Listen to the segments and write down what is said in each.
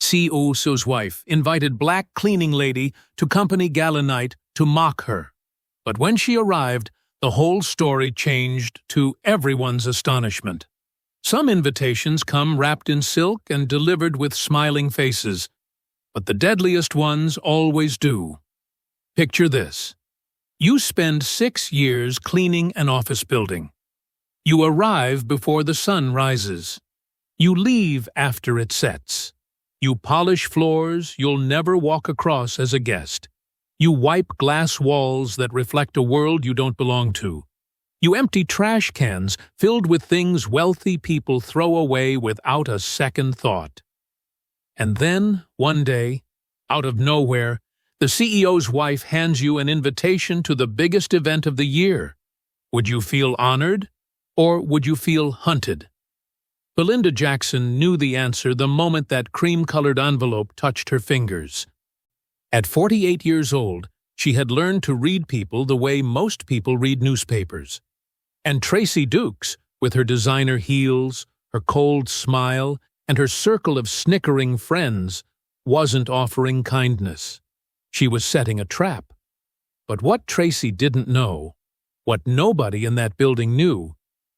CEO's wife invited black cleaning lady to company gala night to mock her. But when she arrived, the whole story changed to everyone's astonishment. Some invitations come wrapped in silk and delivered with smiling faces, but the deadliest ones always do. Picture this. You spend 6 years cleaning an office building. You arrive before the sun rises. You leave after it sets. You polish floors you'll never walk across as a guest. You wipe glass walls that reflect a world you don't belong to. You empty trash cans filled with things wealthy people throw away without a second thought. And then, one day, out of nowhere, the CEO's wife hands you an invitation to the biggest event of the year. Would you feel honored, or would you feel hunted? Belinda Jackson knew the answer the moment that cream-colored envelope touched her fingers. At 48 years old, she had learned to read people the way most people read newspapers. And Tracey Dukes, with her designer heels, her cold smile, and her circle of snickering friends, wasn't offering kindness. She was setting a trap. But what Tracey didn't know, what nobody in that building knew,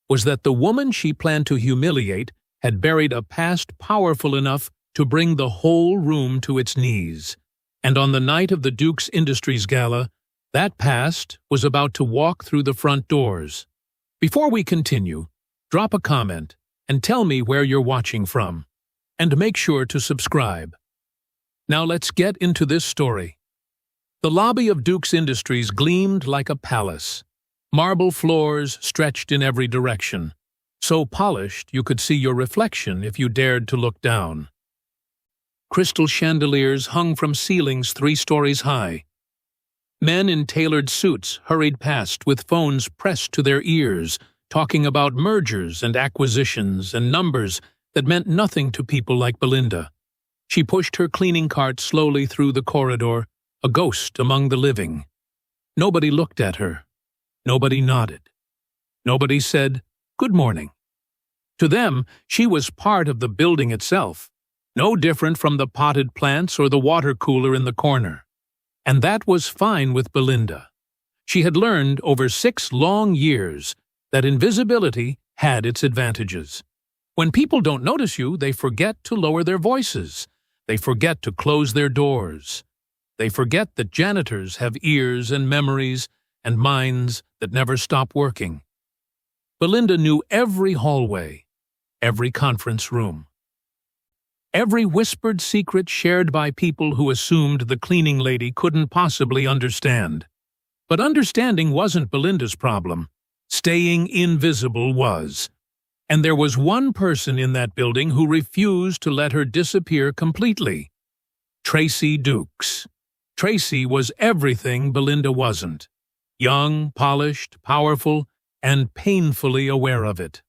was that the woman she planned to humiliate had buried a past powerful enough to bring the whole room to its knees. And on the night of the Dukes Industries Gala, that past was about to walk through the front doors. Before we continue, drop a comment and tell me where you're watching from. And make sure to subscribe. Now let's get into this story. The lobby of Dukes Industries gleamed like a palace. Marble floors stretched in every direction, so polished you could see your reflection if you dared to look down. Crystal chandeliers hung from ceilings 3 stories high. Men in tailored suits hurried past with phones pressed to their ears, talking about mergers and acquisitions and numbers that meant nothing to people like Belinda. She pushed her cleaning cart slowly through the corridor, a ghost among the living. Nobody looked at her. Nobody nodded. Nobody said, "Good morning." To them, she was part of the building itself, no different from the potted plants or the water cooler in the corner. And that was fine with Belinda. She had learned over 6 long years that invisibility had its advantages. When people don't notice you, they forget to lower their voices. They forget to close their doors. They forget that janitors have ears and memories and minds that never stop working. Belinda knew every hallway, every conference room, every whispered secret shared by people who assumed the cleaning lady couldn't possibly understand. But understanding wasn't Belinda's problem. Staying invisible was. And there was one person in that building who refused to let her disappear completely. Tracey Dukes. Tracey was everything Belinda wasn't. Young, polished, powerful, and painfully aware of it.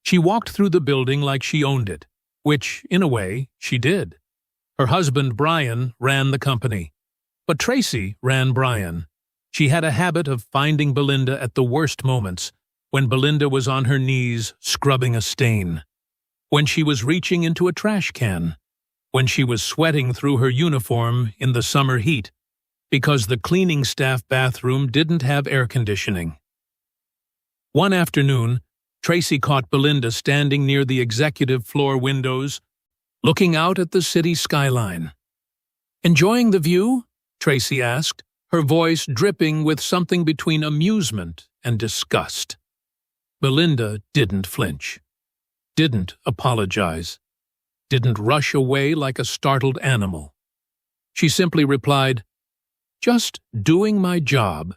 She walked through the building like she owned it, which, in a way, she did. Her husband, Brian, ran the company. But Tracey ran Brian. She had a habit of finding Belinda at the worst moments, when Belinda was on her knees scrubbing a stain, when she was reaching into a trash can, when she was sweating through her uniform in the summer heat, because the cleaning staff bathroom didn't have air conditioning. One afternoon, Tracey caught Belinda standing near the executive floor windows, looking out at the city skyline. "Enjoying the view?" Tracey asked, her voice dripping with something between amusement and disgust. Belinda didn't flinch, didn't apologize, didn't rush away like a startled animal. She simply replied, "Just doing my job."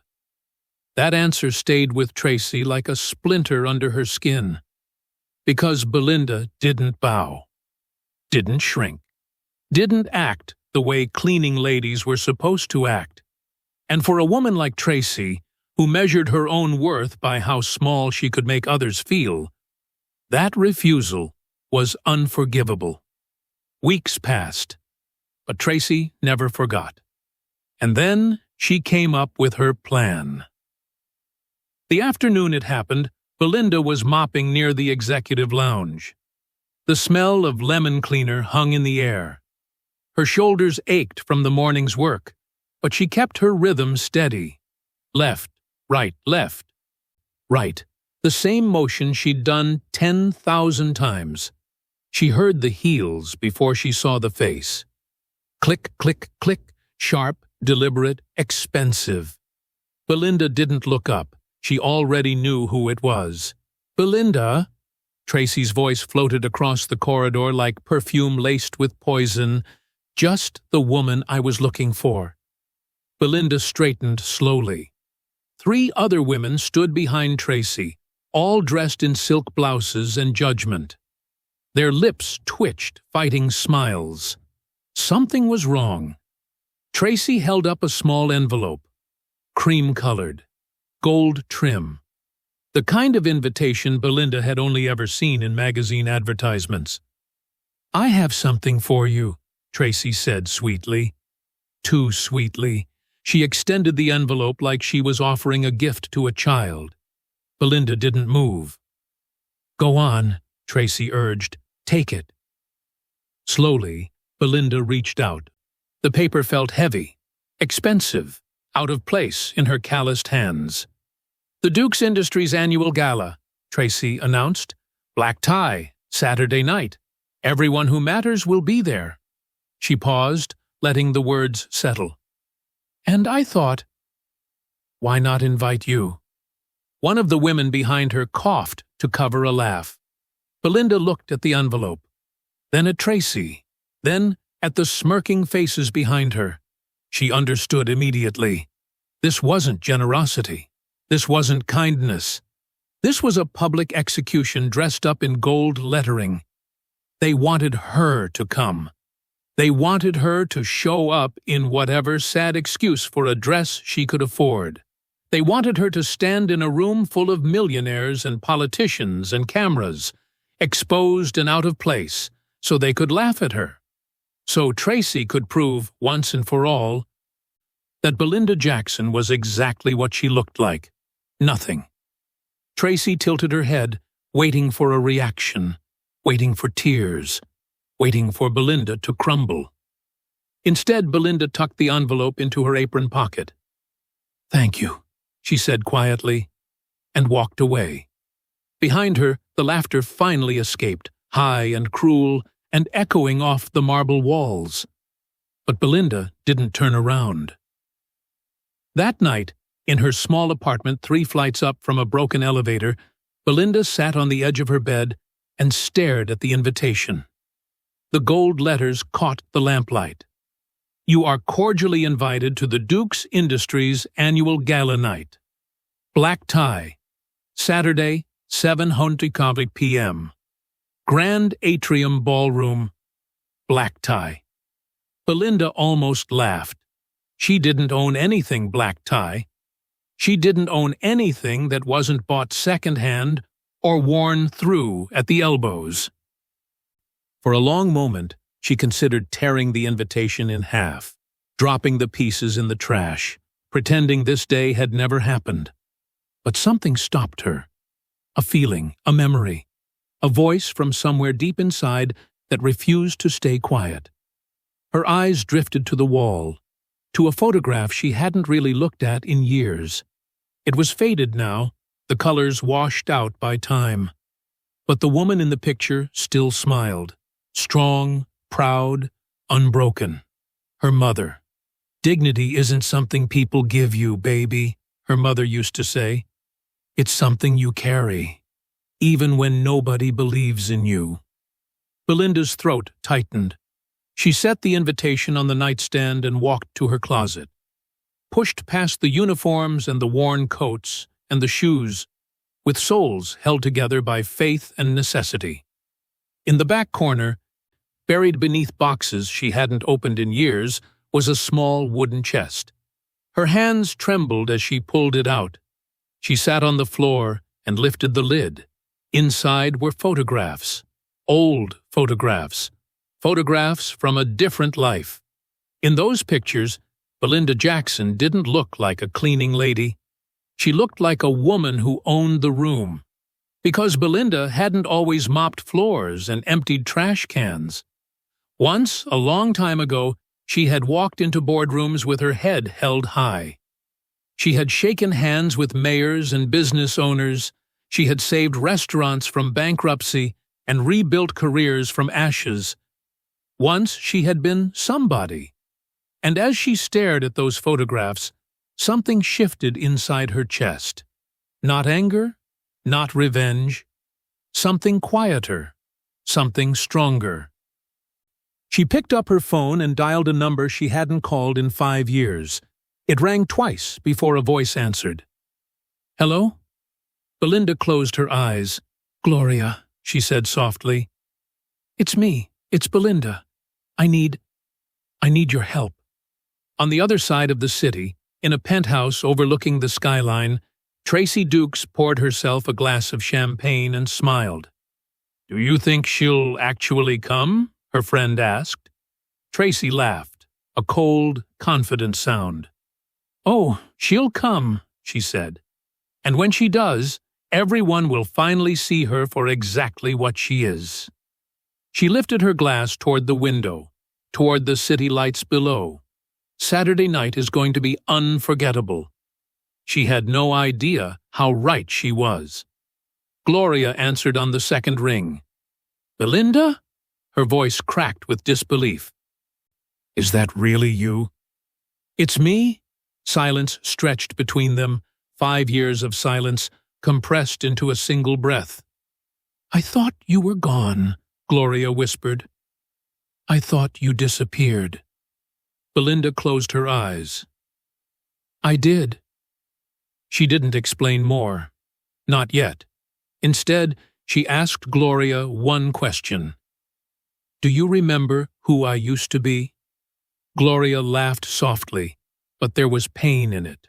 That answer stayed with Tracey like a splinter under her skin, because Belinda didn't bow, didn't shrink, didn't act the way cleaning ladies were supposed to act. And for a woman like Tracey, who measured her own worth by how small she could make others feel, that refusal was unforgivable. Weeks passed, but Tracey never forgot. And then she came up with her plan. The afternoon it happened, Belinda was mopping near the executive lounge. The smell of lemon cleaner hung in the air. Her shoulders ached from the morning's work, but she kept her rhythm steady. Left, right, left, right. The same motion she'd done 10,000 times. She heard the heels before she saw the face. Click, click, click, sharp, deliberate, expensive. Belinda didn't look up. She already knew who it was. "Belinda?" Tracey's voice floated across the corridor like perfume laced with poison. "Just the woman I was looking for." Belinda straightened slowly. 3 other women stood behind Tracey, all dressed in silk blouses and judgment. Their lips twitched, fighting smiles. Something was wrong. Tracey held up a small envelope, cream-colored, gold trim. The kind of invitation Belinda had only ever seen in magazine advertisements. "I have something for you," Tracey said sweetly. Too sweetly. She extended the envelope like she was offering a gift to a child. Belinda didn't move. "Go on," Tracey urged. "Take it." Slowly, Belinda reached out. The paper felt heavy, expensive, out of place in her calloused hands. "The Dukes Industries Annual Gala," Tracey announced. "Black tie, Saturday night. Everyone who matters will be there." She paused, letting the words settle. "And I thought, why not invite you?" One of the women behind her coughed to cover a laugh. Belinda looked at the envelope, then at Tracey, then at the smirking faces behind her. She understood immediately. This wasn't generosity. This wasn't kindness. This was a public execution dressed up in gold lettering. They wanted her to come. They wanted her to show up in whatever sad excuse for a dress she could afford. They wanted her to stand in a room full of millionaires and politicians and cameras, exposed and out of place, so they could laugh at her. So Tracey could prove, once and for all, that Belinda Jackson was exactly what she looked like. Nothing. Tracey tilted her head, waiting for a reaction, waiting for tears, waiting for Belinda to crumble. Instead, Belinda tucked the envelope into her apron pocket. "Thank you," she said quietly, and walked away. Behind her, the laughter finally escaped, high and cruel, and echoing off the marble walls. But Belinda didn't turn around. That night, in her small apartment 3 flights up from a broken elevator, Belinda sat on the edge of her bed and stared at the invitation. The gold letters caught the lamplight. "You are cordially invited to the Dukes Industries Annual Gala Night. Black tie. Saturday, 7:00 p.m. Grand Atrium Ballroom. Black tie." Belinda almost laughed. She didn't own anything black tie. She didn't own anything that wasn't bought second-hand or worn through at the elbows. For a long moment, she considered tearing the invitation in half, dropping the pieces in the trash, pretending this day had never happened. But something stopped her. A feeling, a memory, a voice from somewhere deep inside that refused to stay quiet. Her eyes drifted to the wall, to a photograph she hadn't really looked at in years. It was faded now, the colors washed out by time. But the woman in the picture still smiled. Strong, proud, unbroken. Her mother. "Dignity isn't something people give you, baby," her mother used to say. "It's something you carry, even when nobody believes in you." Belinda's throat tightened. She set the invitation on the nightstand and walked to her closet. Pushed past the uniforms and the worn coats and the shoes, with soles held together by faith and necessity. In the back corner, buried beneath boxes she hadn't opened in years, was a small wooden chest. Her hands trembled as she pulled it out. She sat on the floor and lifted the lid. Inside were photographs. Old photographs. Photographs from a different life. In those pictures, Belinda Jackson didn't look like a cleaning lady. She looked like a woman who owned the room. Because Belinda hadn't always mopped floors and emptied trash cans. Once, a long time ago, she had walked into boardrooms with her head held high. She had shaken hands with mayors and business owners. She had saved restaurants from bankruptcy and rebuilt careers from ashes. Once she had been somebody. And as she stared at those photographs, something shifted inside her chest. Not anger, not revenge. Something quieter, something stronger. She picked up her phone and dialed a number she hadn't called in 5 years. It rang twice before a voice answered. "Hello?" Belinda closed her eyes. "Gloria," she said softly. "It's me. It's Belinda. I need your help." On the other side of the city, in a penthouse overlooking the skyline, Tracey Dukes poured herself a glass of champagne and smiled. "Do you think she'll actually come?" her friend asked. Tracey laughed, a cold, confident sound. "Oh, she'll come," she said. "And when she does, everyone will finally see her for exactly what she is." She lifted her glass toward the window, toward the city lights below. Saturday night is going to be unforgettable. She had no idea how right she was. Gloria answered on the second ring. "Belinda?" Her voice cracked with disbelief. "Is that really you?" "It's me." Silence stretched between them, 5 years of silence, compressed into a single breath. "I thought you were gone," Gloria whispered. "I thought you disappeared." Belinda closed her eyes. "I did." She didn't explain more. Not yet. Instead, she asked Gloria one question. "Do you remember who I used to be?" Gloria laughed softly, but there was pain in it.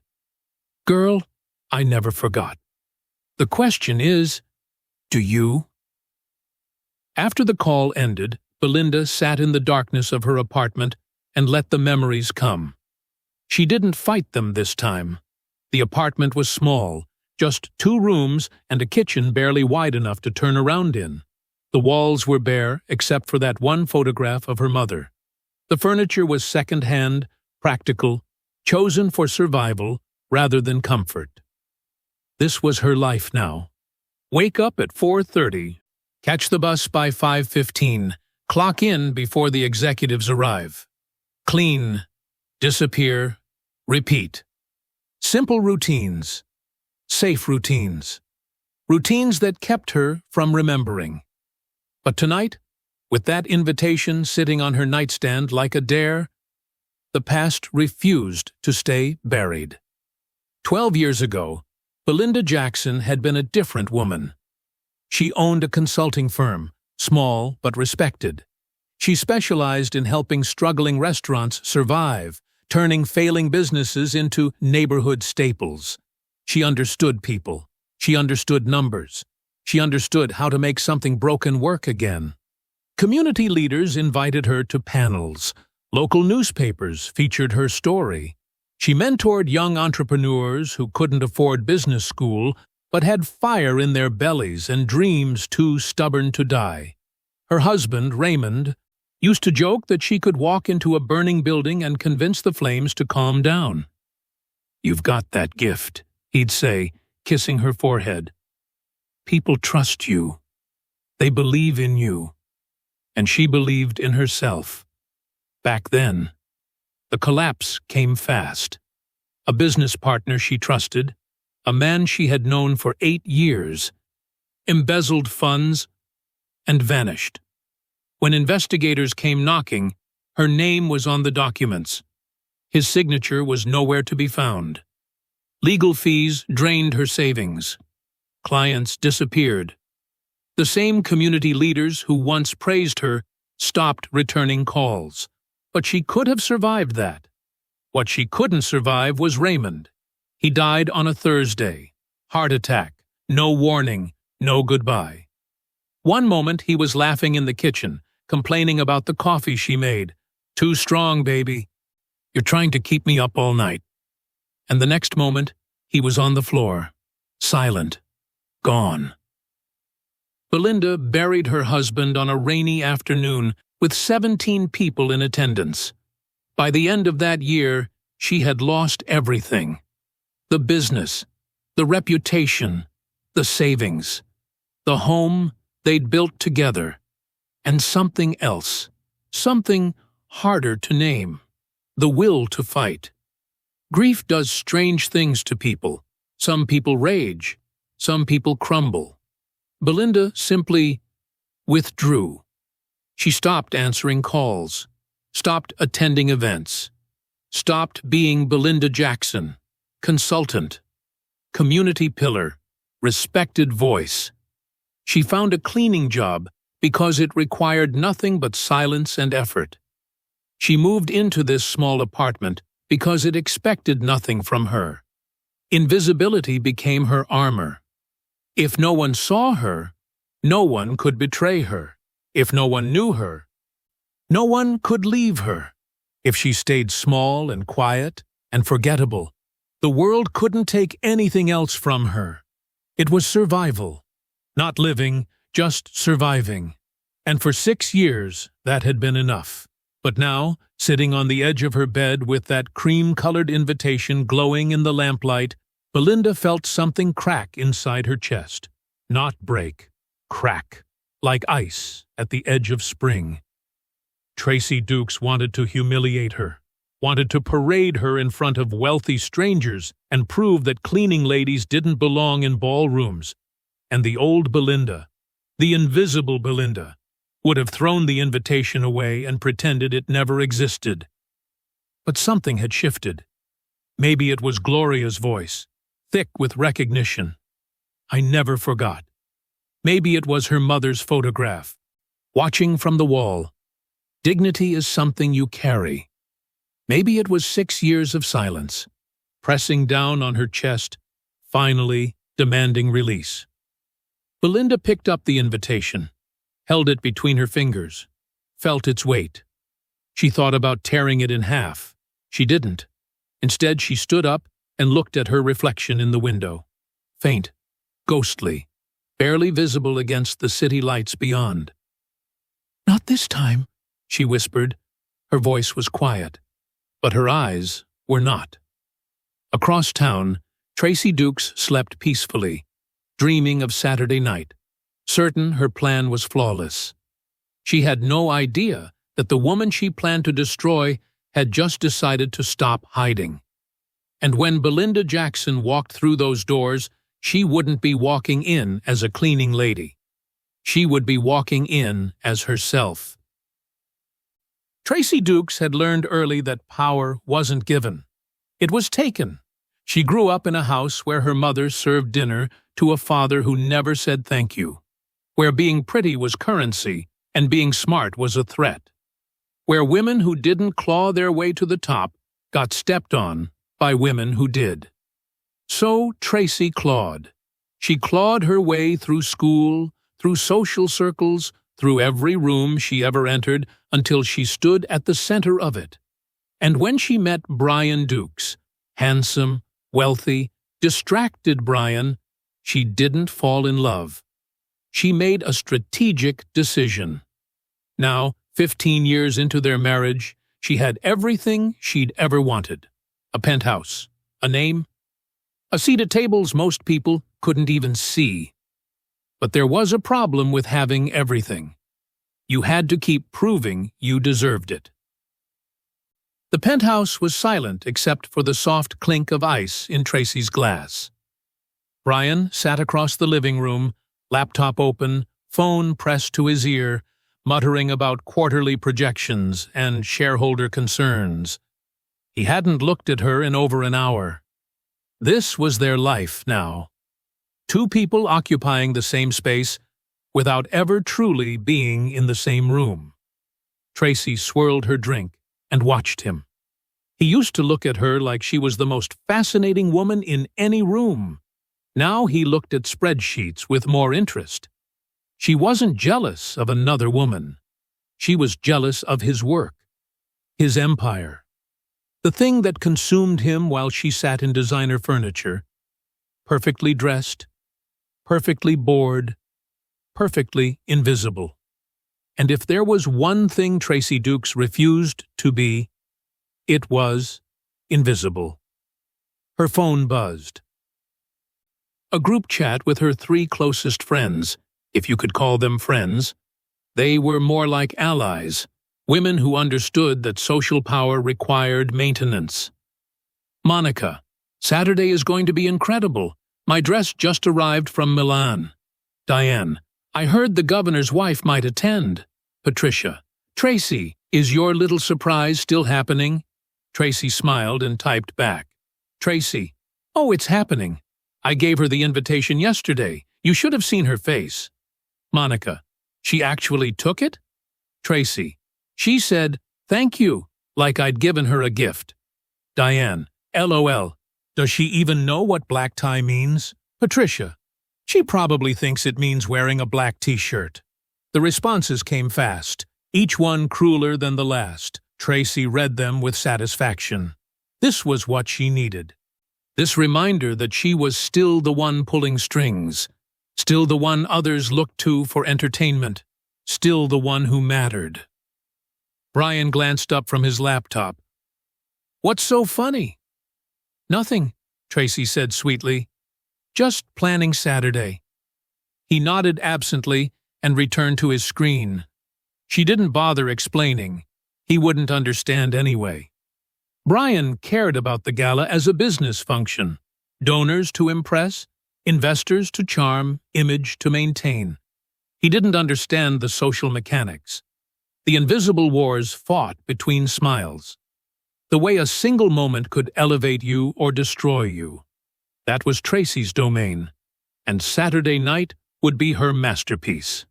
"Girl, I never forgot. The question is, do you?" After the call ended, Belinda sat in the darkness of her apartment and let the memories come. She didn't fight them this time. The apartment was small, just 2 rooms and a kitchen barely wide enough to turn around in. The walls were bare except for that one photograph of her mother. The furniture was second-hand, practical, chosen for survival rather than comfort. This was her life now. Wake up at 4:30, catch the bus by 5:15, clock in before the executives arrive. Clean, disappear, repeat. Simple routines. Safe routines. Routines that kept her from remembering. But tonight, with that invitation sitting on her nightstand like a dare, the past refused to stay buried. 12 years ago, Belinda Jackson had been a different woman. She owned a consulting firm, small but respected. She specialized in helping struggling restaurants survive, turning failing businesses into neighborhood staples. She understood people. She understood numbers. She understood how to make something broken work again. Community leaders invited her to panels. Local newspapers featured her story. She mentored young entrepreneurs who couldn't afford business school but had fire in their bellies and dreams too stubborn to die. Her husband, Raymond, used to joke that she could walk into a burning building and convince the flames to calm down. "You've got that gift," he'd say, kissing her forehead. "People trust you. They believe in you." And she believed in herself. Back then, the collapse came fast. A business partner she trusted, a man she had known for 8 years, embezzled funds and vanished. When investigators came knocking, her name was on the documents. His signature was nowhere to be found. Legal fees drained her savings. Clients disappeared. The same community leaders who once praised her stopped returning calls. But she could have survived that. What she couldn't survive was Raymond. He died on a Thursday. Heart attack. No warning. No goodbye. One moment he was laughing in the kitchen, complaining about the coffee she made. "Too strong, baby. You're trying to keep me up all night." And the next moment, he was on the floor. Silent. Gone. Belinda buried her husband on a rainy afternoon with 17 people in attendance. By the end of that year, she had lost everything. The business, the reputation, the savings, the home they'd built together, and something else, something harder to name, the will to fight. Grief does strange things to people. Some people rage, some people crumble. Belinda simply withdrew. She stopped answering calls, stopped attending events, stopped being Belinda Jackson, consultant, community pillar, respected voice. She found a cleaning job because it required nothing but silence and effort. She moved into this small apartment because it expected nothing from her. Invisibility became her armor. If no one saw her, no one could betray her. If no one knew her, no one could leave her. If she stayed small and quiet and forgettable, the world couldn't take anything else from her. It was survival. Not living, just surviving. And for 6 years, that had been enough. But now, sitting on the edge of her bed with that cream-colored invitation glowing in the lamplight, Belinda felt something crack inside her chest. Not break, crack, like ice at the edge of spring. Tracey Dukes wanted to humiliate her, wanted to parade her in front of wealthy strangers and prove that cleaning ladies didn't belong in ballrooms. And the old Belinda, the invisible Belinda, would have thrown the invitation away and pretended it never existed. But something had shifted. Maybe it was Gloria's voice, thick with recognition. I never forgot. Maybe it was her mother's photograph, watching from the wall. Dignity is something you carry. Maybe it was 6 years of silence, pressing down on her chest, finally demanding release. Belinda picked up the invitation, held it between her fingers, felt its weight. She thought about tearing it in half. She didn't. Instead, she stood up and looked at her reflection in the window. Faint, ghostly, barely visible against the city lights beyond. "Not this time," she whispered. Her voice was quiet, but her eyes were not. Across town, Tracey Dukes slept peacefully, dreaming of Saturday night, certain her plan was flawless. She had no idea that the woman she planned to destroy had just decided to stop hiding. And when Belinda Jackson walked through those doors, she wouldn't be walking in as a cleaning lady. She would be walking in as herself. Tracey Dukes had learned early that power wasn't given. It was taken. She grew up in a house where her mother served dinner to a father who never said thank you, where being pretty was currency and being smart was a threat, where women who didn't claw their way to the top got stepped on by women who did. So Tracey clawed. She clawed her way through school, through social circles, through every room she ever entered until she stood at the center of it. And when she met Brian Dukes, handsome, wealthy, distracted Brian, she didn't fall in love. She made a strategic decision. Now, 15 years into their marriage, she had everything she'd ever wanted. A penthouse, a name, a seat at tables most people couldn't even see. But there was a problem with having everything. You had to keep proving you deserved it. The penthouse was silent except for the soft clink of ice in Tracey's glass. Brian sat across the living room, laptop open, phone pressed to his ear, muttering about quarterly projections and shareholder concerns. He hadn't looked at her in over an hour. This was their life now. Two people occupying the same space without ever truly being in the same room. Tracey swirled her drink and watched him. He used to look at her like she was the most fascinating woman in any room. Now he looked at spreadsheets with more interest. She wasn't jealous of another woman. She was jealous of his work, his empire. The thing that consumed him while she sat in designer furniture, perfectly dressed, perfectly bored, perfectly invisible. And if there was one thing Tracey Dukes refused to be, it was invisible. Her phone buzzed. A group chat with her 3 closest friends, if you could call them friends. They were more like allies, women who understood that social power required maintenance. Monica, Saturday is going to be incredible. My dress just arrived from Milan. Diane, I heard the governor's wife might attend. Patricia, Tracey, is your little surprise still happening? Tracey smiled and typed back. Tracey, oh, it's happening. I gave her the invitation yesterday. You should have seen her face. Monica, she actually took it? Tracey, she said, thank you, like I'd given her a gift. Diane, LOL. Does she even know what black tie means? Patricia, she probably thinks it means wearing a black t-shirt. The responses came fast, each one crueler than the last. Tracey read them with satisfaction. This was what she needed. This reminder that she was still the one pulling strings, still the one others looked to for entertainment, still the one who mattered. Brian glanced up from his laptop. What's so funny? Nothing, Tracey said sweetly. Just planning Saturday. He nodded absently and returned to his screen. She didn't bother explaining. He wouldn't understand anyway. Brian cared about the gala as a business function. Donors to impress, investors to charm, image to maintain. He didn't understand the social mechanics. The invisible wars fought between smiles. The way a single moment could elevate you or destroy you. That was Tracey's domain, and Saturday night would be her masterpiece.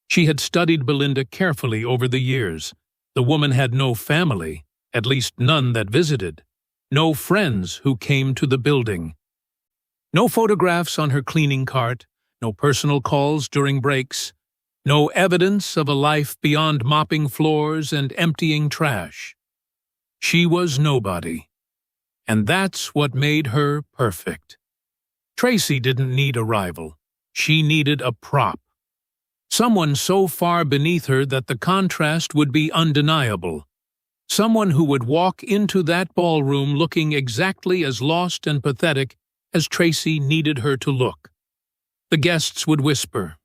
She had studied Belinda carefully over the years. The woman had no family, at least none that visited. No friends who came to the building. No photographs on her cleaning cart, no personal calls during breaks, no evidence of a life beyond mopping floors and emptying trash. She was nobody. And that's what made her perfect. Tracey didn't need a rival. She needed a prop. Someone so far beneath her that the contrast would be undeniable. Someone who would walk into that ballroom looking exactly as lost and pathetic as Tracey needed her to look. The guests would whisper.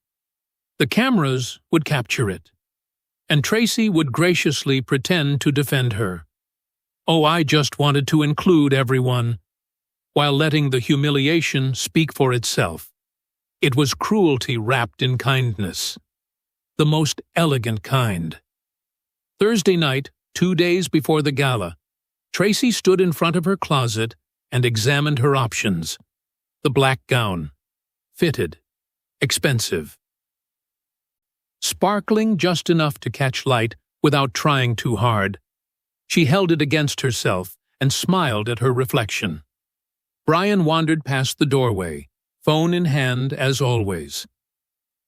The cameras would capture it. And Tracey would graciously pretend to defend her. Oh, I just wanted to include everyone, while letting the humiliation speak for itself. It was cruelty wrapped in kindness. The most elegant kind. Thursday night, 2 days before the gala, Tracey stood in front of her closet and examined her options. The black gown. Fitted. Expensive. Sparkling just enough to catch light without trying too hard. She held it against herself and smiled at her reflection. Brian wandered past the doorway, phone in hand as always.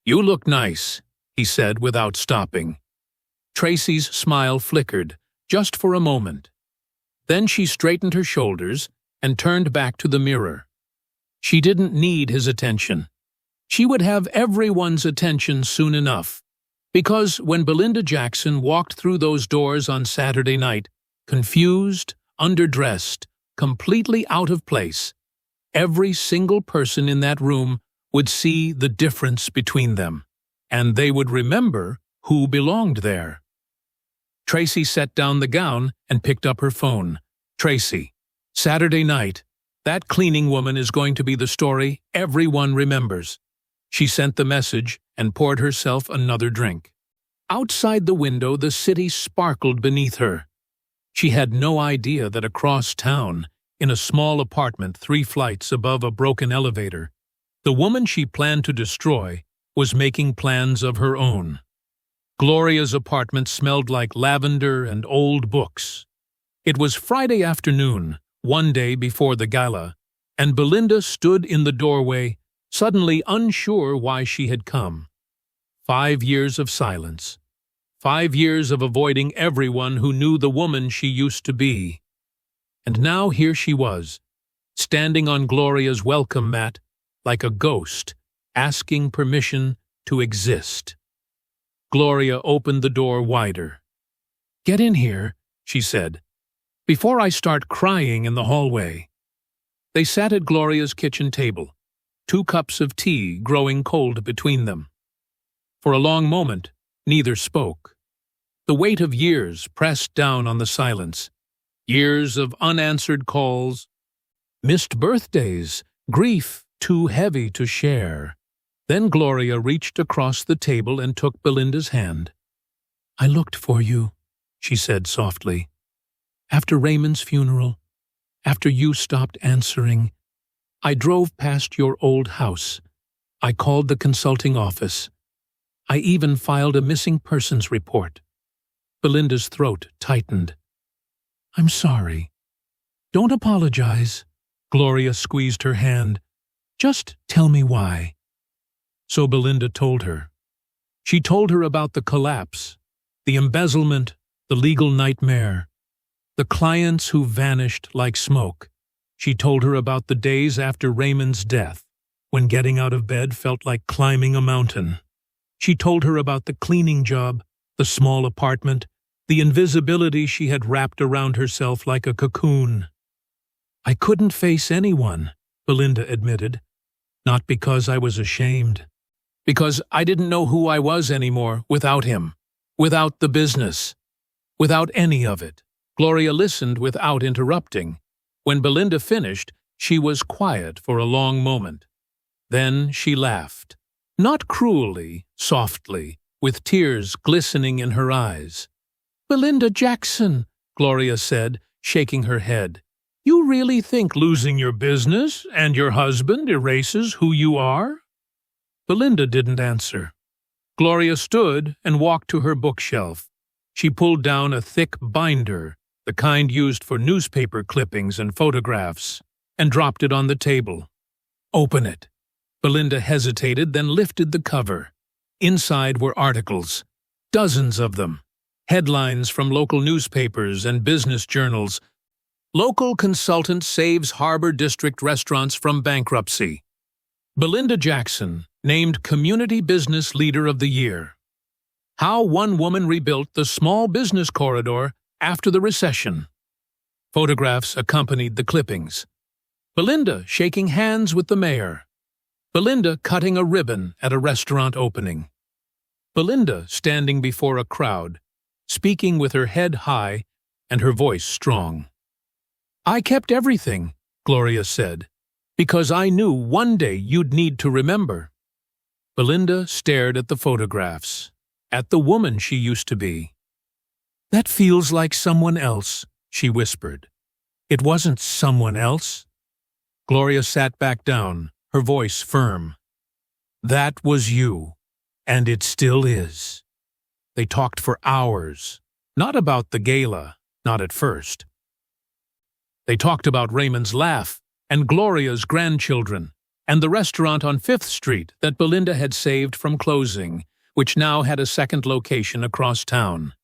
You look nice, he said without stopping. Tracey's smile flickered, just for a moment. Then she straightened her shoulders and turned back to the mirror. She didn't need his attention. She would have everyone's attention soon enough, because when Belinda Jackson walked through those doors on Saturday night, confused, underdressed, completely out of place, every single person in that room would see the difference between them, and they would remember who belonged there. Tracey set down the gown and picked up her phone. Tracey, Saturday night. That cleaning woman is going to be the story everyone remembers. She sent the message and poured herself another drink. Outside the window, the city sparkled beneath her. She had no idea that across town, in a small apartment 3 flights above a broken elevator, the woman she planned to destroy was making plans of her own. Gloria's apartment smelled like lavender and old books. It was Friday afternoon, 1 day before the gala, and Belinda stood in the doorway, suddenly unsure why she had come. 5 years of silence. 5 years of avoiding everyone who knew the woman she used to be. And now here she was, standing on Gloria's welcome mat, like a ghost, asking permission to exist. Gloria opened the door wider. "Get in here," she said, "before I start crying in the hallway." They sat at Gloria's kitchen table, 2 cups of tea growing cold between them. For a long moment, neither spoke. The weight of years pressed down on the silence. Years of unanswered calls, missed birthdays, grief too heavy to share. Then Gloria reached across the table and took Belinda's hand. "I looked for you," she said softly. "After Raymond's funeral, after you stopped answering, I drove past your old house. I called the consulting office. I even filed a missing persons report." Belinda's throat tightened. "I'm sorry." "Don't apologize." Gloria squeezed her hand. "Just tell me why." So Belinda told her. She told her about the collapse, the embezzlement, the legal nightmare, the clients who vanished like smoke. She told her about the days after Raymond's death, when getting out of bed felt like climbing a mountain. She told her about the cleaning job, the small apartment, the invisibility she had wrapped around herself like a cocoon. "I couldn't face anyone," Belinda admitted, "not because I was ashamed. Because I didn't know who I was anymore without him, without the business, without any of it." Gloria listened without interrupting. When Belinda finished, she was quiet for a long moment. Then she laughed. Not cruelly, softly, with tears glistening in her eyes. "Belinda Jackson," Gloria said, shaking her head, "you really think losing your business and your husband erases who you are?" Belinda didn't answer. Gloria stood and walked to her bookshelf. She pulled down a thick binder, the kind used for newspaper clippings and photographs, and dropped it on the table. "Open it." Belinda hesitated, then lifted the cover. Inside were articles, dozens of them, headlines from local newspapers and business journals. "Local consultant saves Harbor District restaurants from bankruptcy." Belinda Jackson, named Community Business Leader of the Year. How one woman rebuilt the small business corridor after the recession. Photographs accompanied the clippings. Belinda shaking hands with the mayor. Belinda cutting a ribbon at a restaurant opening. Belinda standing before a crowd, speaking with her head high and her voice strong. "I kept everything," Gloria said, "because I knew one day you'd need to remember." Belinda stared at the photographs, at the woman she used to be. "That feels like someone else," she whispered. "It wasn't someone else." Gloria sat back down, her voice firm. "That was you, and it still is." They talked for hours, not about the gala, not at first. They talked about Raymond's laugh, and Gloria's grandchildren, and the restaurant on 5th Street that Belinda had saved from closing, which now had a second location across town.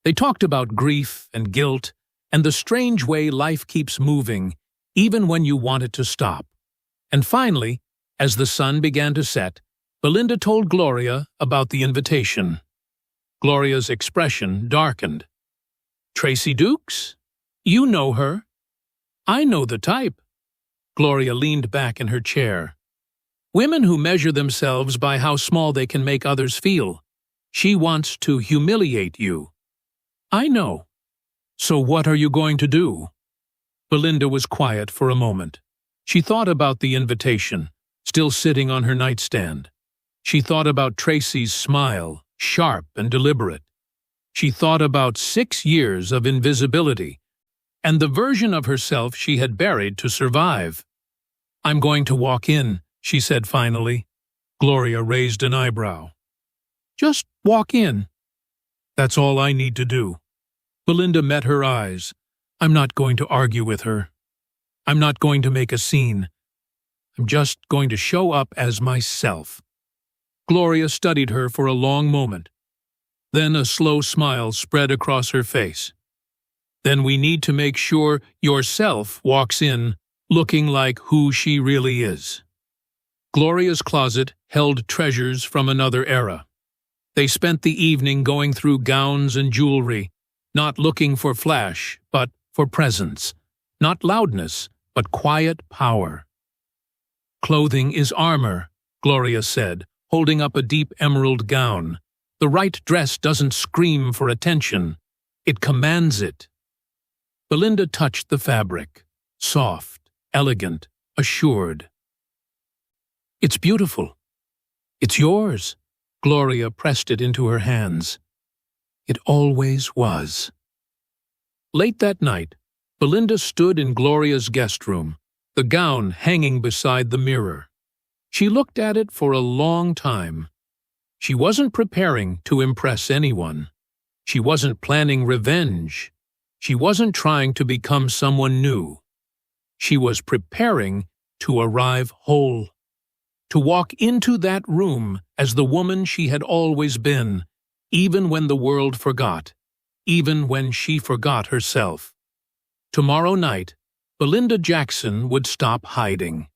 They talked about grief and guilt, and the strange way life keeps moving, even when you want it to stop. And finally, as the sun began to set, Belinda told Gloria about the invitation. Gloria's expression darkened. "Tracey Dukes? You know her." "I know the type." Gloria leaned back in her chair. "Women who measure themselves by how small they can make others feel. She wants to humiliate you." "I know. So what are you going to do?" Belinda was quiet for a moment. She thought about the invitation, still sitting on her nightstand. She thought about Tracey's smile, sharp and deliberate. She thought about 6 years of invisibility, and the version of herself she had buried to survive. "I'm going to walk in," she said finally. Gloria raised an eyebrow. "Just walk in." "That's all I need to do." Belinda met her eyes. "I'm not going to argue with her. I'm not going to make a scene. I'm just going to show up as myself." Gloria studied her for a long moment. Then a slow smile spread across her face. "Then we need to make sure yourself walks in looking like who she really is." Gloria's closet held treasures from another era. They spent the evening going through gowns and jewelry, not looking for flash, but for presence, not loudness, but quiet power. "Clothing is armor," Gloria said, holding up a deep emerald gown. "The right dress doesn't scream for attention. It commands it." Belinda touched the fabric, soft, elegant, assured. "It's beautiful. It's yours." Gloria pressed it into her hands. "It always was." Late that night, Belinda stood in Gloria's guest room, the gown hanging beside the mirror. She looked at it for a long time. She wasn't preparing to impress anyone. She wasn't planning revenge. She wasn't trying to become someone new. She was preparing to arrive whole, to walk into that room as the woman she had always been, even when the world forgot, even when she forgot herself. Tomorrow night, Belinda Jackson would stop hiding.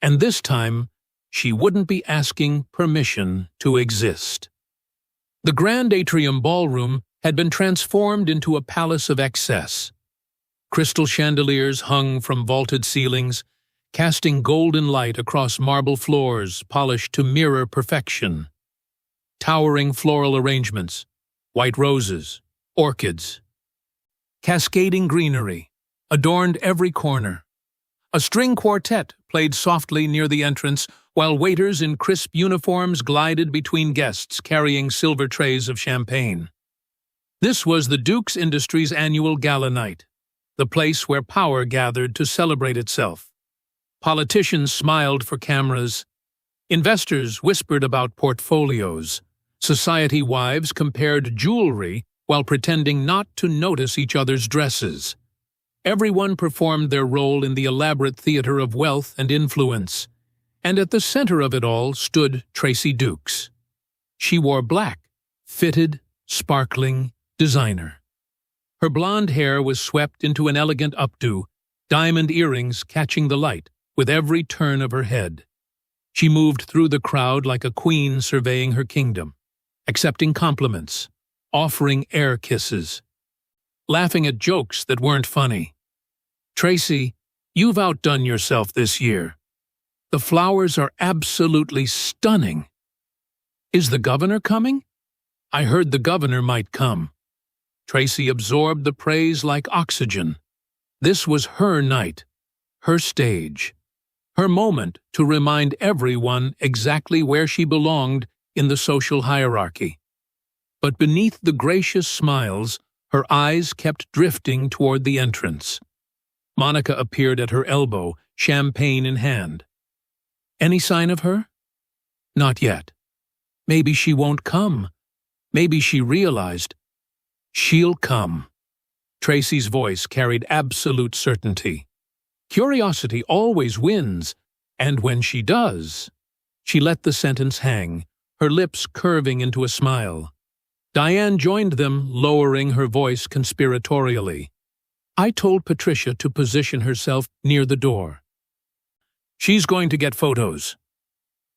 And this time, she wouldn't be asking permission to exist. The Grand Atrium Ballroom had been transformed into a palace of excess. Crystal chandeliers hung from vaulted ceilings, casting golden light across marble floors polished to mirror perfection. Towering floral arrangements, white roses, orchids. Cascading greenery adorned every corner. A string quartet played softly near the entrance, while waiters in crisp uniforms glided between guests carrying silver trays of champagne. This was the Dukes Industries' Annual Gala Night, the place where power gathered to celebrate itself. Politicians smiled for cameras. Investors whispered about portfolios. Society wives compared jewelry while pretending not to notice each other's dresses. Everyone performed their role in the elaborate theater of wealth and influence. And at the center of it all stood Tracey Dukes. She wore black, fitted, sparkling, designer. Her blonde hair was swept into an elegant updo, diamond earrings catching the light with every turn of her head. She moved through the crowd like a queen surveying her kingdom, accepting compliments, offering air kisses, laughing at jokes that weren't funny. "Tracey, you've outdone yourself this year. The flowers are absolutely stunning. Is the governor coming? I heard the governor might come." Tracey absorbed the praise like oxygen. This was her night, her stage, her moment to remind everyone exactly where she belonged in the social hierarchy. But beneath the gracious smiles, her eyes kept drifting toward the entrance. Monica appeared at her elbow, champagne in hand. Any sign of her? Not yet. Maybe she won't come. Maybe she realized. She'll come. Tracey's voice carried absolute certainty. Curiosity always wins, and when she does, she let the sentence hang, her lips curving into a smile. Diane joined them, lowering her voice conspiratorially. "I told Patricia to position herself near the door. She's going to get photos."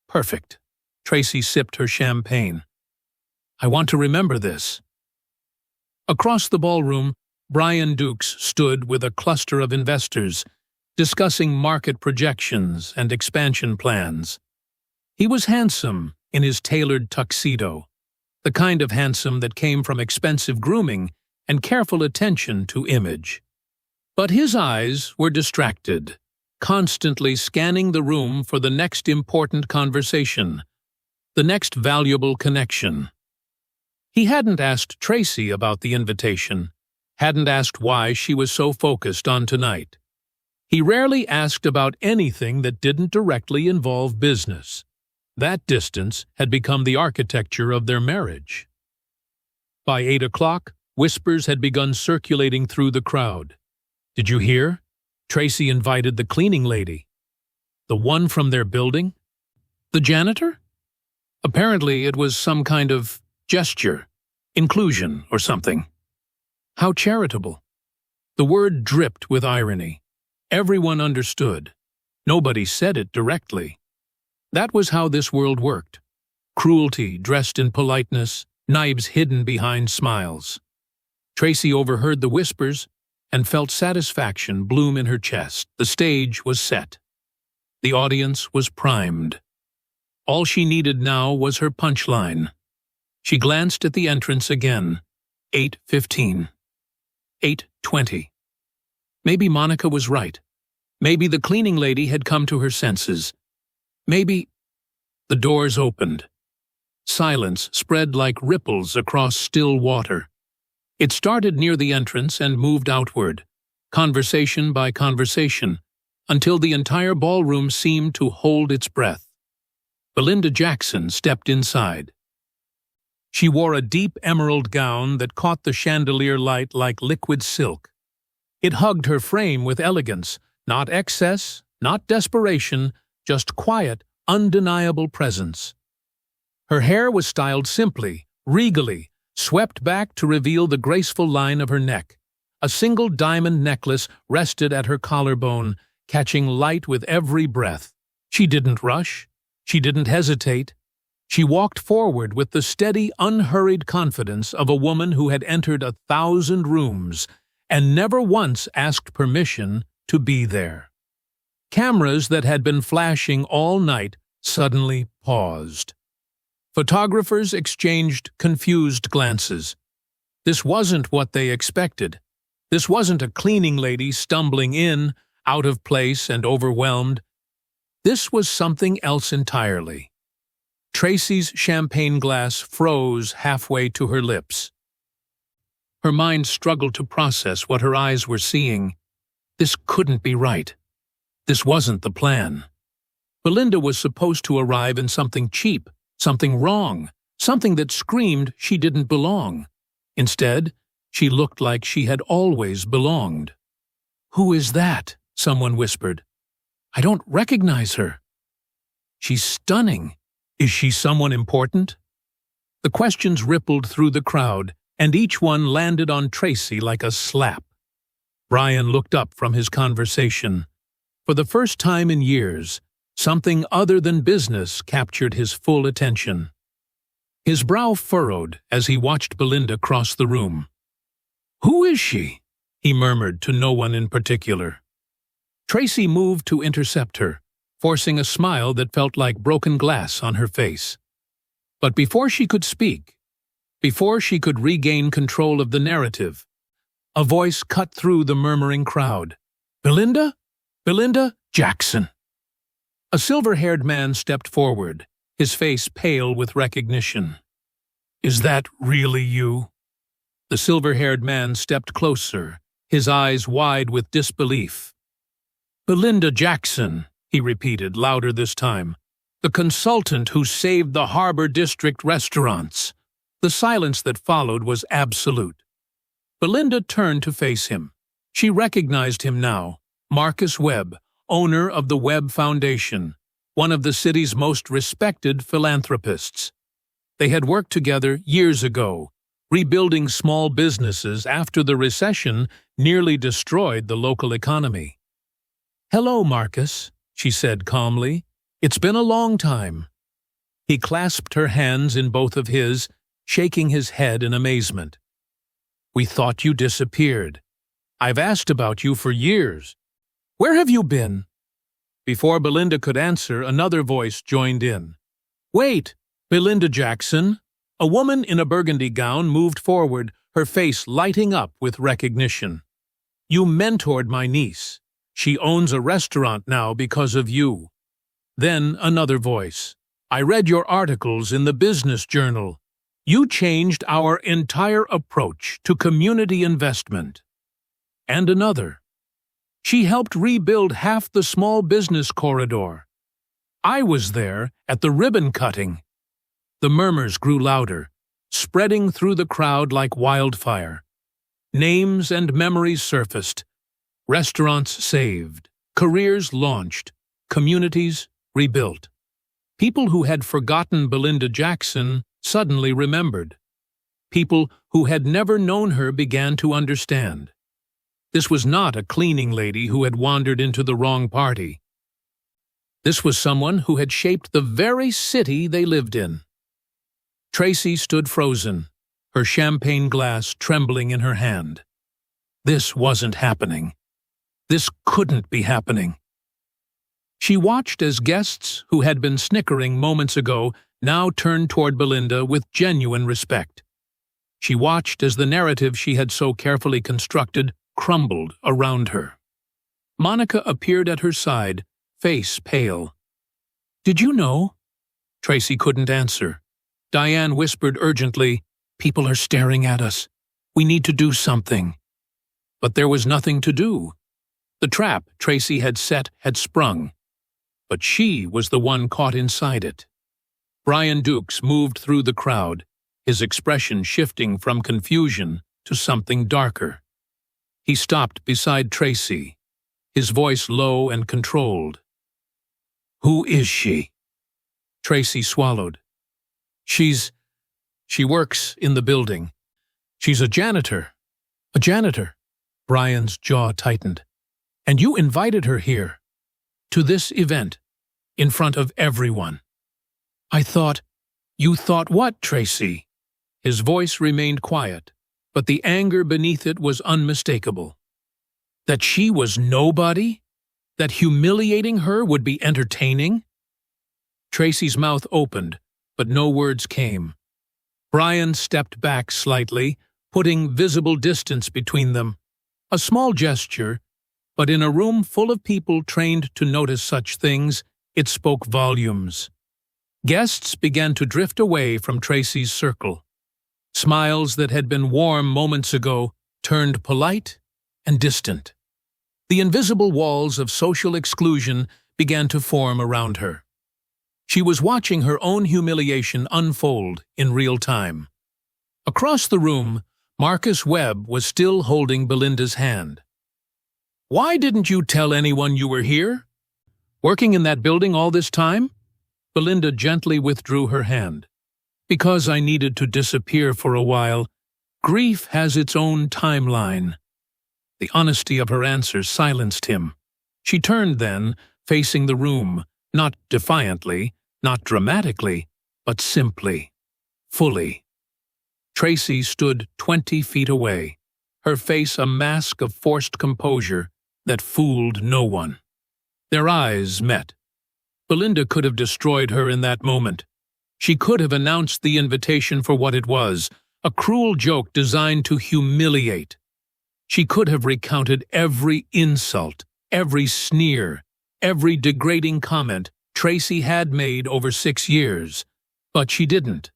"Perfect." Tracey sipped her champagne. "I want to remember this." Across the ballroom, Brian Dukes stood with a cluster of investors, discussing market projections and expansion plans. He was handsome in his tailored tuxedo, the kind of handsome that came from expensive grooming and careful attention to image. But his eyes were distracted, constantly scanning the room for the next important conversation, the next valuable connection. He hadn't asked Tracey about the invitation, hadn't asked why she was so focused on tonight. He rarely asked about anything that didn't directly involve business. That distance had become the architecture of their marriage. By 8 o'clock, whispers had begun circulating through the crowd. "Did you hear? Tracey invited the cleaning lady." "The one from their building? The janitor?" Apparently it was some kind of gesture, inclusion or something. How charitable. The word dripped with irony. Everyone understood. Nobody said it directly. That was how this world worked. cruelty dressed in politeness, knives hidden behind smiles. Tracey overheard the whispers and felt satisfaction bloom in her chest. The stage was set. The audience was primed. All she needed now was her punchline. She glanced at the entrance again. 8:15. 8:20. Maybe Monica was right. Maybe the cleaning lady had come to her senses. Maybe... The doors opened. Silence spread like ripples across still water. It started near the entrance and moved outward, conversation by conversation, until the entire ballroom seemed to hold its breath. Belinda Jackson stepped inside. She wore a deep emerald gown that caught the chandelier light like liquid silk. It hugged her frame with elegance, not excess, not desperation, just quiet, undeniable presence. Her hair was styled simply, regally, swept back to reveal the graceful line of her neck. A single diamond necklace rested at her collarbone, catching light with every breath. She didn't rush. She didn't hesitate. She walked forward with the steady, unhurried confidence of a woman who had entered 1,000 rooms and never once asked permission to be there. Cameras that had been flashing all night suddenly paused. Photographers exchanged confused glances. This wasn't what they expected. This wasn't a cleaning lady stumbling in, out of place and overwhelmed. This was something else entirely. Tracey's champagne glass froze halfway to her lips. Her mind struggled to process what her eyes were seeing. This couldn't be right. This wasn't the plan. Belinda was supposed to arrive in something cheap, something wrong, something that screamed she didn't belong. Instead, she looked like she had always belonged. "Who is that?" someone whispered. "I don't recognize her." "She's stunning. Is she someone important?" The questions rippled through the crowd, and each one landed on Tracey like a slap. Brian looked up from his conversation. For the first time in years, something other than business captured his full attention. His brow furrowed as he watched Belinda cross the room. "Who is she?" he murmured to no one in particular. Tracey moved to intercept her, forcing a smile that felt like broken glass on her face. But before she could speak, before she could regain control of the narrative, a voice cut through the murmuring crowd. "Belinda? Belinda Jackson." A silver-haired man stepped forward, his face pale with recognition. "Is that really you?" The silver-haired man stepped closer, his eyes wide with disbelief. "Belinda Jackson," he repeated, louder this time. "The consultant who saved the Harbor District restaurants." The silence that followed was absolute. Belinda turned to face him. She recognized him now, Marcus Webb, owner of the Webb Foundation, one of the city's most respected philanthropists. They had worked together years ago, rebuilding small businesses after the recession nearly destroyed the local economy. "Hello, Marcus," she said calmly. "It's been a long time." He clasped her hands in both of his, shaking his head in amazement. "We thought you disappeared. I've asked about you for years. Where have you been?" Before Belinda could answer, another voice joined in. "Wait, Belinda Jackson." A woman in a burgundy gown moved forward, her face lighting up with recognition. "You mentored my niece. She owns a restaurant now because of you." Then another voice. "I read your articles in the Business Journal. You changed our entire approach to community investment." And another. "She helped rebuild half the small business corridor. I was there at the ribbon cutting." The murmurs grew louder, spreading through the crowd like wildfire. Names and memories surfaced. Restaurants saved, careers launched, communities rebuilt. People who had forgotten Belinda Jackson suddenly remembered. People who had never known her began to understand. This was not a cleaning lady who had wandered into the wrong party. This was someone who had shaped the very city they lived in. Tracey stood frozen, her champagne glass trembling in her hand. This wasn't happening. This couldn't be happening. She watched as guests who had been snickering moments ago now turned toward Belinda with genuine respect. She watched as the narrative she had so carefully constructed crumbled around her. Monica appeared at her side, face pale. "Did you know?" Tracey couldn't answer. Diane whispered urgently, "People are staring at us. We need to do something." But there was nothing to do. The trap Tracey had set had sprung. But she was the one caught inside it. Brian Dukes moved through the crowd, his expression shifting from confusion to something darker. He stopped beside Tracey, his voice low and controlled. "Who is she?" Tracey swallowed. She works in the building. She's a janitor." "A janitor?" Brian's jaw tightened. "And you invited her here? To this event? In front of everyone?" You thought what, Tracey?" His voice remained quiet, but the anger beneath it was unmistakable. "That she was nobody? That humiliating her would be entertaining?" Tracey's mouth opened, but no words came. Brian stepped back slightly, putting visible distance between them. A small gesture, but in a room full of people trained to notice such things, it spoke volumes. Guests began to drift away from Tracey's circle. Smiles that had been warm moments ago turned polite and distant. The invisible walls of social exclusion began to form around her. She was watching her own humiliation unfold in real time. Across the room, Marcus Webb was still holding Belinda's hand. "Why didn't you tell anyone you were here? Working in that building all this time?" Belinda gently withdrew her hand. "Because I needed to disappear for a while. Grief has its own timeline." The honesty of her answer silenced him. She turned then, facing the room, not defiantly, not dramatically, but simply, fully. Tracey stood 20 feet away, her face a mask of forced composure that fooled no one. Their eyes met. Belinda could have destroyed her in that moment. She could have announced the invitation for what it was, a cruel joke designed to humiliate. She could have recounted every insult, every sneer, every degrading comment Tracey had made over 6 years. But she didn't.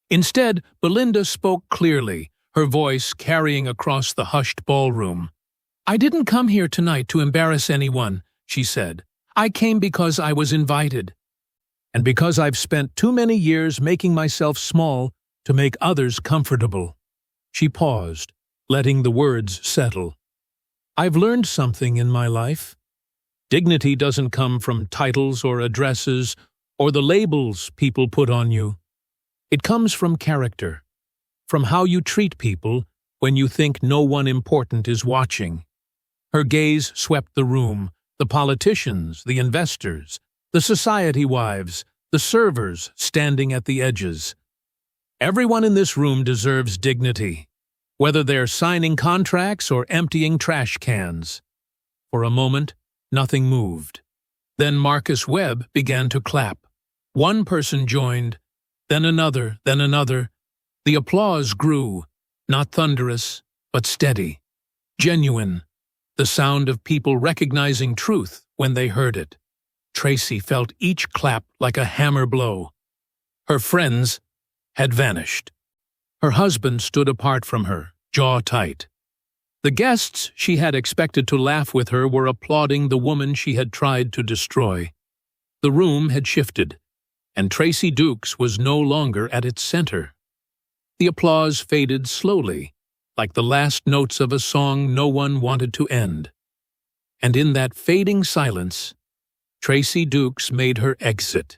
Instead, Belinda spoke clearly, her voice carrying across the hushed ballroom. "I didn't come here tonight to embarrass anyone," she said. "I came because I was invited. And because I've spent too many years making myself small to make others comfortable." She paused, letting the words settle. "I've learned something in my life. Dignity doesn't come from titles or addresses or the labels people put on you. It comes from character, from how you treat people when you think no one important is watching." Her gaze swept the room, the politicians, the investors, the society wives, the servers standing at the edges. Everyone in this room deserves dignity, whether they're signing contracts or emptying trash cans. For a moment, nothing moved. Then Marcus Webb began to clap. One person joined, then another, then another. The applause grew, not thunderous, but steady, genuine, the sound of people recognizing truth when they heard it. Tracey felt each clap like a hammer blow. Her friends had vanished. Her husband stood apart from her, jaw tight. The guests she had expected to laugh with her were applauding the woman she had tried to destroy. The room had shifted, and Tracey Dukes was no longer at its center. The applause faded slowly, like the last notes of a song no one wanted to end. And in that fading silence, Tracey Dukes made her exit.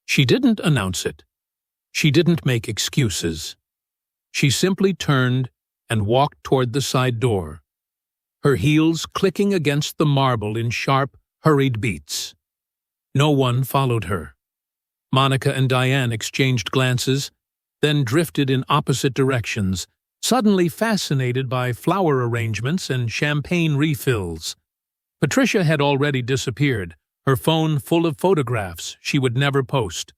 She didn't announce it. She didn't make excuses. She simply turned and walked toward the side door, her heels clicking against the marble in sharp, hurried beats. No one followed her. Monica and Diane exchanged glances, then drifted in opposite directions, suddenly fascinated by flower arrangements and champagne refills. Patricia had already disappeared, her phone full of photographs she would never post.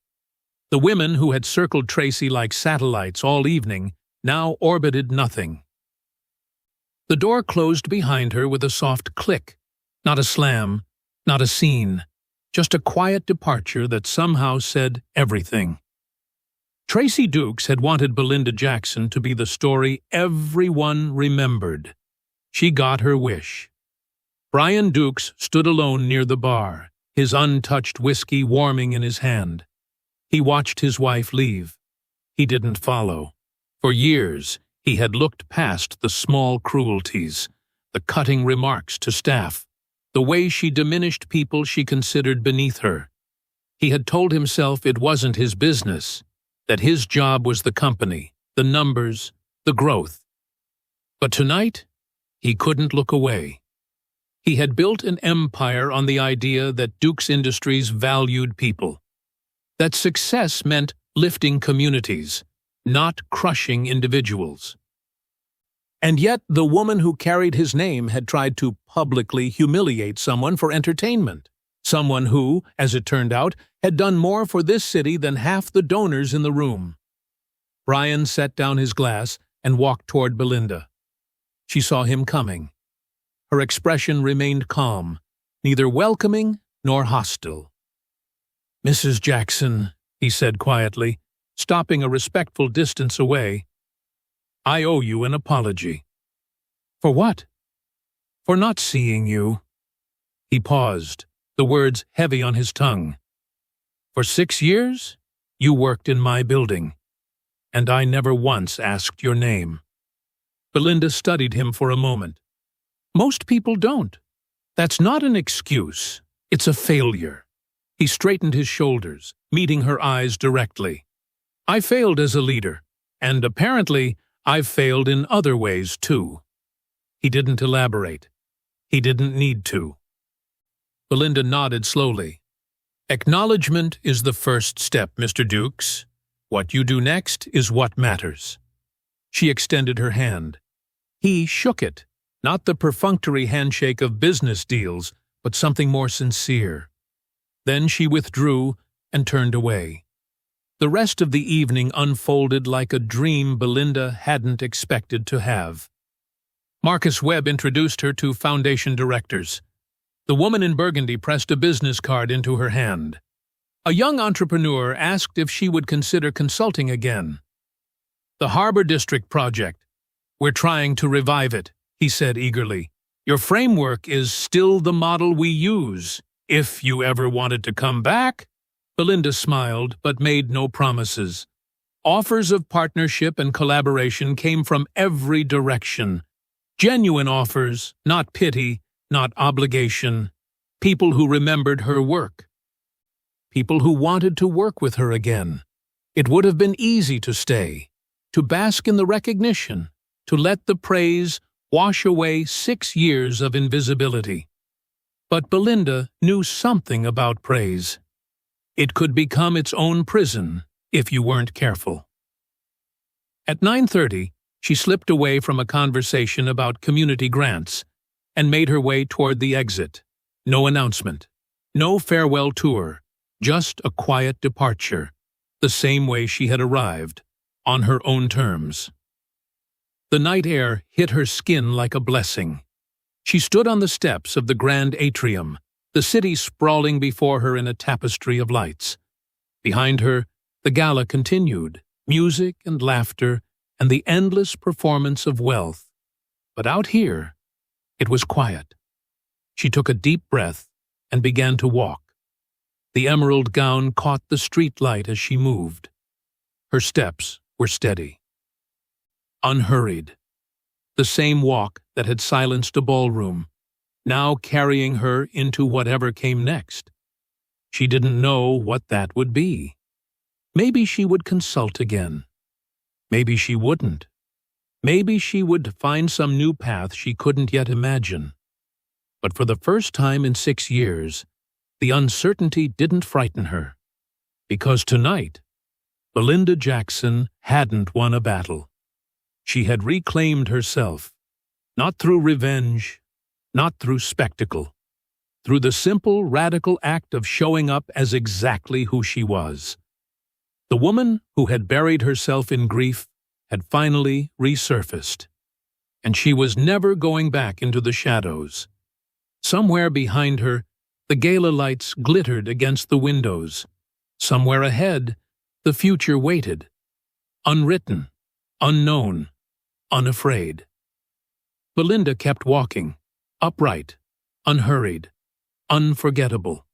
The women who had circled Tracey like satellites all evening now orbited nothing. The door closed behind her with a soft click. Not a slam, not a scene, just a quiet departure that somehow said everything. Tracey Dukes had wanted Belinda Jackson to be the story everyone remembered. She got her wish. Brian Dukes stood alone near the bar, his untouched whiskey warming in his hand. He watched his wife leave. He didn't follow. For years, he had looked past the small cruelties, the cutting remarks to staff, the way she diminished people she considered beneath her. He had told himself it wasn't his business, that his job was the company, the numbers, the growth. But tonight, he couldn't look away. He had built an empire on the idea that Dukes Industries valued people, that success meant lifting communities, not crushing individuals. And yet the woman who carried his name had tried to publicly humiliate someone for entertainment, someone who, as it turned out, had done more for this city than half the donors in the room. Brian set down his glass and walked toward Belinda. She saw him coming. Her expression remained calm, neither welcoming nor hostile. "Mrs. Jackson," he said quietly, stopping a respectful distance away, "I owe you an apology." "For what?" "For not seeing you." He paused, the words heavy on his tongue. "For 6 years, you worked in my building, and I never once asked your name." Belinda studied him for a moment. "Most people don't. That's not an excuse. It's a failure." He straightened his shoulders, meeting her eyes directly. "I failed as a leader, and apparently I've failed in other ways too." He didn't elaborate. He didn't need to. Belinda nodded slowly. "Acknowledgement is the first step, Mr. Dukes. What you do next is what matters." She extended her hand. He shook it, not the perfunctory handshake of business deals, but something more sincere. Then she withdrew and turned away. The rest of the evening unfolded like a dream Belinda hadn't expected to have. Marcus Webb introduced her to foundation directors. The woman in burgundy pressed a business card into her hand. A young entrepreneur asked if she would consider consulting again. "The Harbor District project. We're trying to revive it," he said eagerly. "Your framework is still the model we use. If you ever wanted to come back." Belinda smiled, but made no promises. Offers of partnership and collaboration came from every direction. Genuine offers, not pity, not obligation. People who remembered her work. People who wanted to work with her again. It would have been easy to stay, to bask in the recognition, to let the praise wash away 6 years of invisibility. But Belinda knew something about praise. It could become its own prison if you weren't careful. At 9:30, she slipped away from a conversation about community grants and made her way toward the exit. No announcement, no farewell tour, just a quiet departure, the same way she had arrived, on her own terms. The night air hit her skin like a blessing. She stood on the steps of the grand atrium, the city sprawling before her in a tapestry of lights. Behind her, the gala continued, music and laughter and the endless performance of wealth. But out here, it was quiet. She took a deep breath and began to walk. The emerald gown caught the street light as she moved. Her steps were steady, unhurried. The same walk that had silenced a ballroom, now carrying her into whatever came next. She didn't know what that would be. Maybe she would consult again. Maybe she wouldn't. Maybe she would find some new path she couldn't yet imagine. But for the first time in 6 years, the uncertainty didn't frighten her. Because tonight, Belinda Jackson hadn't won a battle. She had reclaimed herself, not through revenge, not through spectacle, through the simple, radical act of showing up as exactly who she was. The woman who had buried herself in grief had finally resurfaced, and she was never going back into the shadows. Somewhere behind her, the gala lights glittered against the windows. Somewhere ahead, the future waited, unwritten, unknown, unafraid. Belinda kept walking, upright, unhurried, unforgettable.